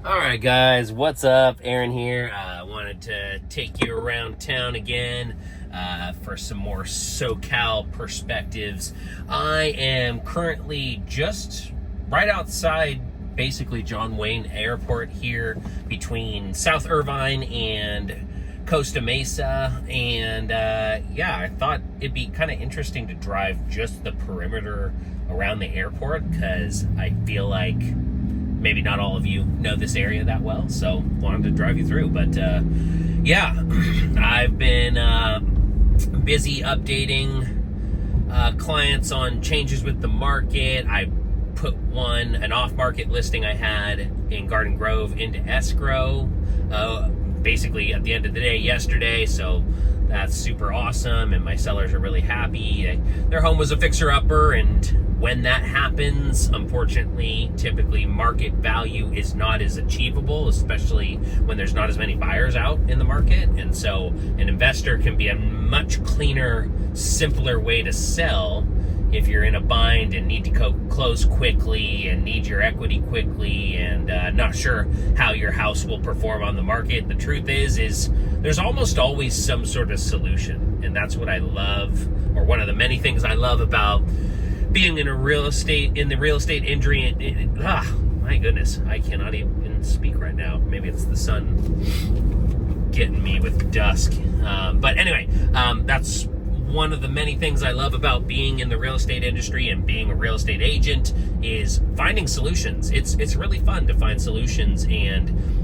All right, guys, what's up? Aaron here. I wanted to take you around town again for some more SoCal perspectives. I am currently just right outside, basically, John Wayne Airport here between South Irvine and Costa Mesa. And yeah, I thought it'd be kind of interesting to drive just the perimeter around the airport because I feel like maybe not all of you know this area that well, so wanted to drive you through. But yeah, I've been busy updating clients on changes with the market. I put an off-market listing I had in Garden Grove into escrow basically at the end of the day yesterday, so that's super awesome, and my sellers are really happy. Their home was a fixer-upper, and when that happens, unfortunately, typically market value is not as achievable, especially when there's not as many buyers out in the market. And so an investor can be a much cleaner, simpler way to sell if you're in a bind and need to close quickly and need your equity quickly and not sure how your house will perform on the market. The truth is there's almost always some sort of solution, and that's what I love, or one of the many things I love about being in the real estate industry. My goodness, I cannot even speak right now. Maybe it's the sun getting me with dusk. But anyway, that's one of the many things I love about being in the real estate industry and being a real estate agent is finding solutions. It's really fun to find solutions, and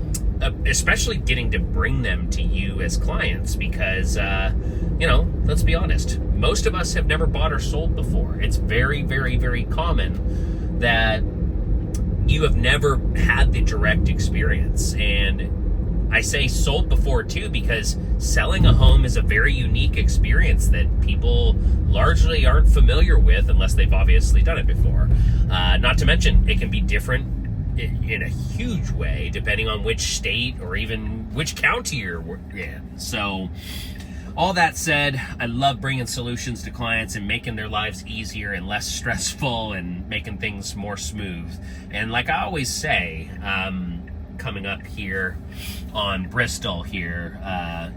especially getting to bring them to you as clients because, let's be honest, most of us have never bought or sold before. It's very, very, very common that you have never had the direct experience. And I say sold before too because selling a home is a very unique experience that people largely aren't familiar with unless they've obviously done it before. Not to mention, it can be different in a huge way depending on which state or even which county you're in. So all that said, I love bringing solutions to clients and making their lives easier and less stressful and making things more smooth. And like I always say, coming up here on Bristol here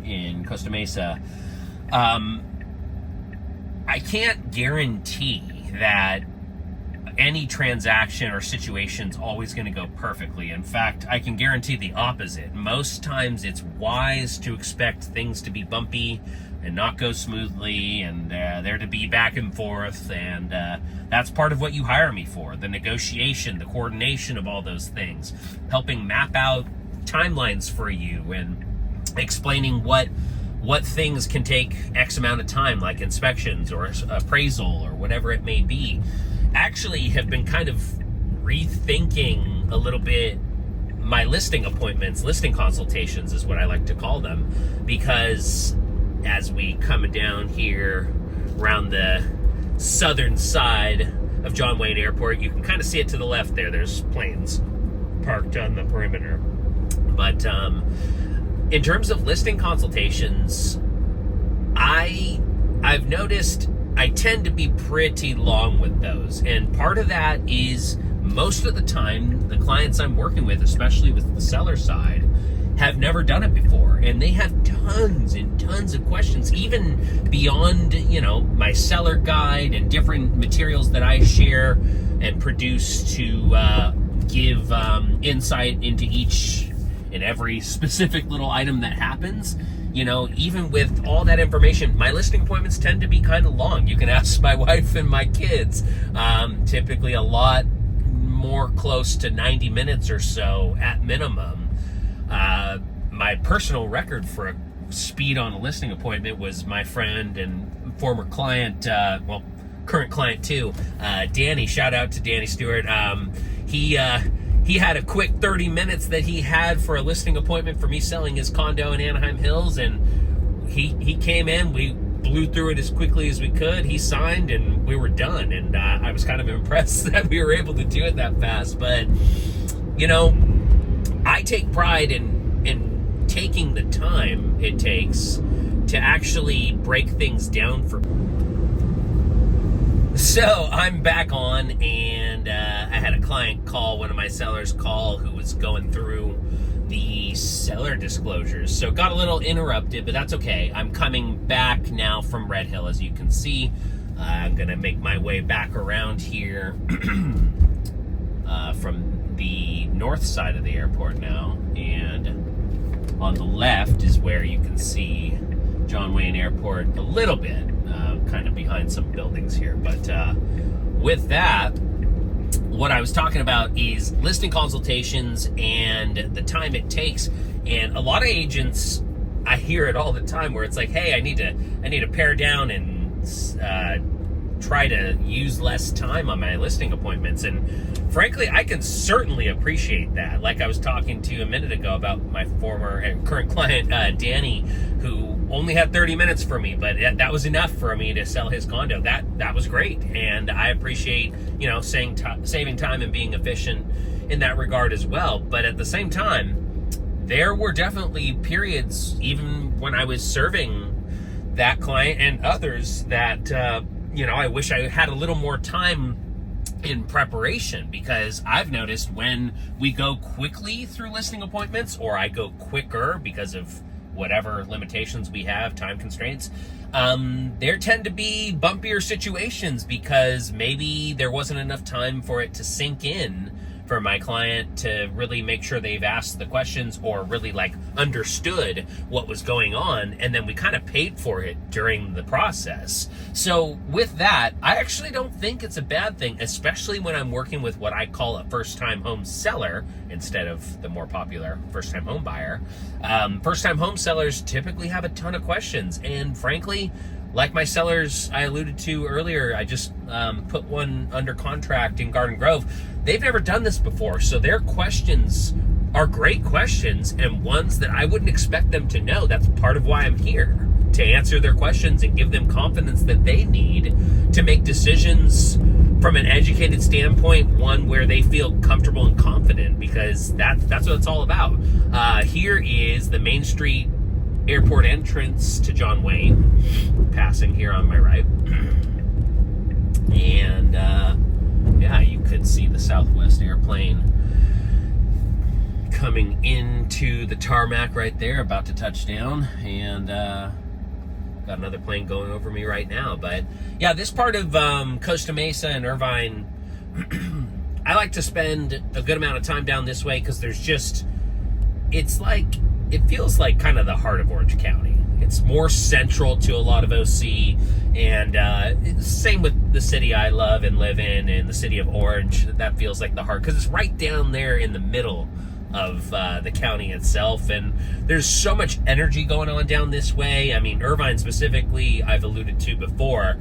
in Costa Mesa, I can't guarantee that any transaction or situation's always going to go perfectly. In fact, I can guarantee the opposite. Most times it's wise to expect things to be bumpy and not go smoothly, and there to be back and forth, and that's part of what you hire me for, the negotiation, the coordination of all those things, helping map out timelines for you and explaining what things can take X amount of time, like inspections or appraisal or whatever it may be. Actually have been kind of rethinking a little bit my listing appointments. Listing consultations is what I like to call them, because as we come down here around the southern side of John Wayne Airport, you can kind of see it to the left there. There's planes parked on the perimeter. But in terms of listing consultations, I've noticed I tend to be pretty long with those. And part of that is most of the time, the clients I'm working with, especially with the seller side, have never done it before. And they have tons and tons of questions, even beyond, my seller guide and different materials that I share and produce to give insight into each and every specific little item that happens. Even with all that information, my listing appointments tend to be kind of long. You can ask my wife and my kids. Typically a lot more close to 90 minutes or so at minimum. My personal record for a speed on a listing appointment was my friend and former client, current client too, Danny. Shout out to Danny Stewart. He had a quick 30 minutes that he had for a listing appointment for me selling his condo in Anaheim Hills, and he came in, we blew through it as quickly as we could, he signed, and we were done. And I was kind of impressed that we were able to do it that fast. But I take pride in taking the time it takes to actually break things down for So I'm back on, and I had a client call, one of my sellers call, who was going through the seller disclosures. So got a little interrupted, but that's okay. I'm coming back now from Red Hill, as you can see. I'm gonna make my way back around here from the north side of the airport now, and on the left is where you can see John Wayne Airport a little bit, kind of behind some buildings here. But with that, what I was talking about is listing consultations and the time it takes. And a lot of agents, I hear it all the time, where it's like, hey, I need to pare down and try to use less time on my listing appointments. And frankly, I can certainly appreciate that. Like I was talking to you a minute ago about my former and current client, Danny, who only had 30 minutes for me, but that was enough for me to sell his condo. That was great. And I appreciate, saving time and being efficient in that regard as well. But at the same time, there were definitely periods, even when I was serving that client and others, that I wish I had a little more time in preparation, because I've noticed when we go quickly through listing appointments, or I go quicker because of whatever limitations we have, time constraints, there tend to be bumpier situations because maybe there wasn't enough time for it to sink in for my client to really make sure they've asked the questions or really understood what was going on, and then we kind of paid for it during the process. So with that, I actually don't think it's a bad thing, especially when I'm working with what I call a first-time home seller instead of the more popular first-time home buyer. First-time home sellers typically have a ton of questions, and frankly, like my sellers I alluded to earlier, I just put one under contract in Garden Grove. They've never done this before, so their questions are great questions, and ones that I wouldn't expect them to know. That's part of why I'm here, to answer their questions and give them confidence that they need to make decisions from an educated standpoint, one where they feel comfortable and confident, because that's what it's all about. Here is the Main Street Airport entrance to John Wayne, passing here on my right. And you could see the Southwest airplane coming into the tarmac right there, about to touch down, and got another plane going over me right now. But yeah, this part of Costa Mesa and Irvine, I like to spend a good amount of time down this way, because it feels like kind of the heart of Orange County. It's more central to a lot of OC, and same with the city I love and live in, and the city of Orange. That feels like the heart, because it's right down there in the middle of the county itself, and there's so much energy going on down this way. I mean, Irvine specifically, I've alluded to before,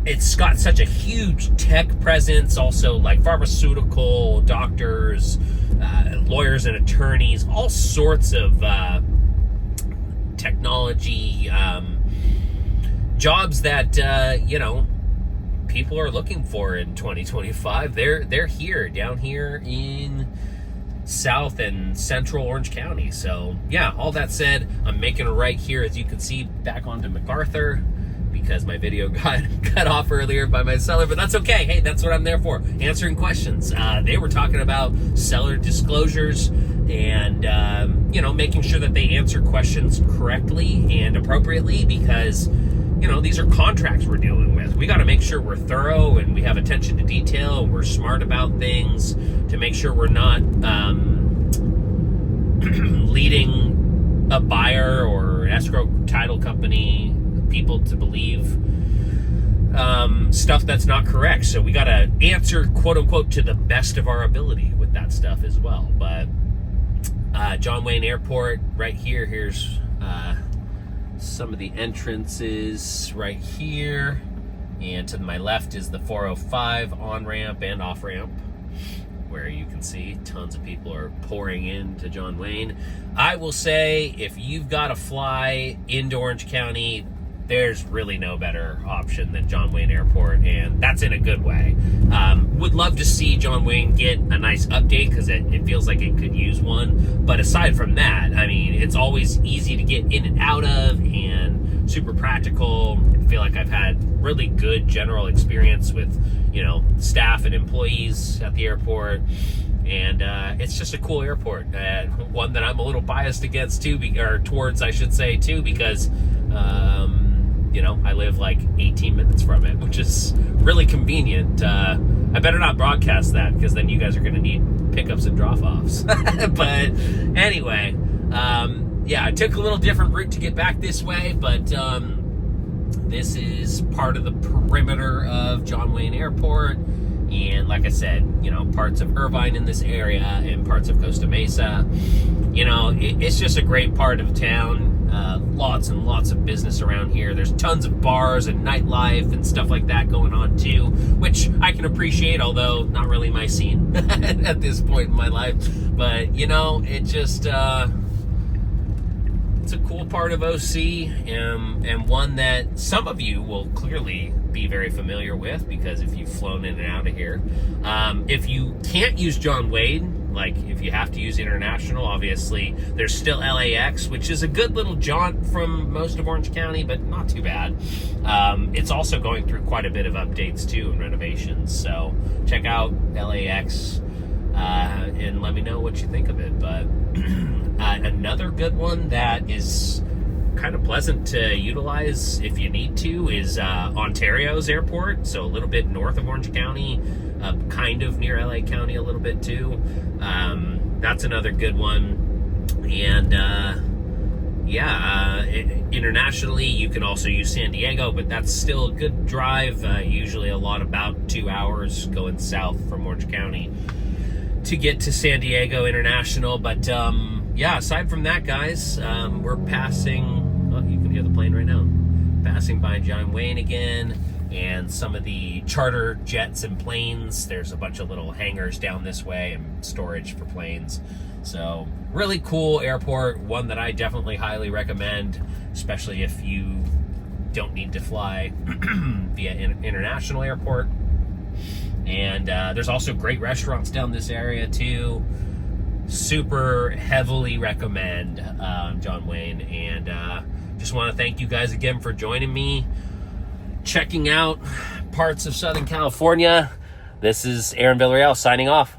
it's got such a huge tech presence, also like pharmaceutical, doctors, lawyers and attorneys, all sorts of technology jobs that people are looking for in 2025. They're here, down here in South and Central Orange County. So yeah, all that said, I'm making a right here, as you can see, back onto MacArthur, because my video got cut off earlier by my seller, but that's okay. Hey, that's what I'm there for, answering questions. They were talking about seller disclosures and, making sure that they answer questions correctly and appropriately, because, these are contracts we're dealing with. We got to make sure we're thorough and we have attention to detail, and we're smart about things to make sure we're not leading a buyer or an escrow title company, people, to believe stuff that's not correct. So we got to answer, quote unquote, to the best of our ability with that stuff as well. But John Wayne Airport right here. Here's some of the entrances right here, and to my left is the 405 on-ramp and off-ramp, where you can see tons of people are pouring into John Wayne. I will say, if you've got to fly into Orange County, there's really no better option than John Wayne Airport, and that's in a good way. Would love to see John Wayne get a nice update, because it feels like it could use one. But aside from that, I mean, it's always easy to get in and out of, and super practical. I feel like I've had really good general experience with, staff and employees at the airport. And it's just a cool airport, one that I'm a little biased against towards, I should say, too, because I live like 18 minutes from it, which is really convenient. I better not broadcast that, because then you guys are going to need pickups and drop-offs. But anyway, I took a little different route to get back this way, but this is part of the perimeter of John Wayne Airport. And like I said, parts of Irvine in this area and parts of Costa Mesa. It's just a great part of town. Lots and lots of business around here. There's tons of bars and nightlife and stuff like that going on too, which I can appreciate, although not really my scene at this point in my life. But, it just... it's a cool part of OC, and one that some of you will clearly be very familiar with, because if you've flown in and out of here. If you can't use John Wayne, like if you have to use international, obviously there's still LAX, which is a good little jaunt from most of Orange County, but not too bad. It's also going through quite a bit of updates too and renovations, so check out LAX and let me know what you think of it. But another good one that is kind of pleasant to utilize if you need to is Ontario's airport, so a little bit north of Orange County, kind of near LA County a little bit too. That's another good one. And internationally you can also use San Diego, but that's still a good drive, usually about 2 hours going south from Orange County to get to San Diego International. But aside from that, guys, we're passing, you can hear the plane right now, passing by John Wayne again, and some of the charter jets and planes. There's a bunch of little hangars down this way and storage for planes. So really cool airport, one that I definitely highly recommend, especially if you don't need to fly via international airport. And there's also great restaurants down this area too. Super heavily recommend John Wayne. And just want to thank you guys again for joining me, checking out parts of Southern California. This is Aaron Villarreal signing off.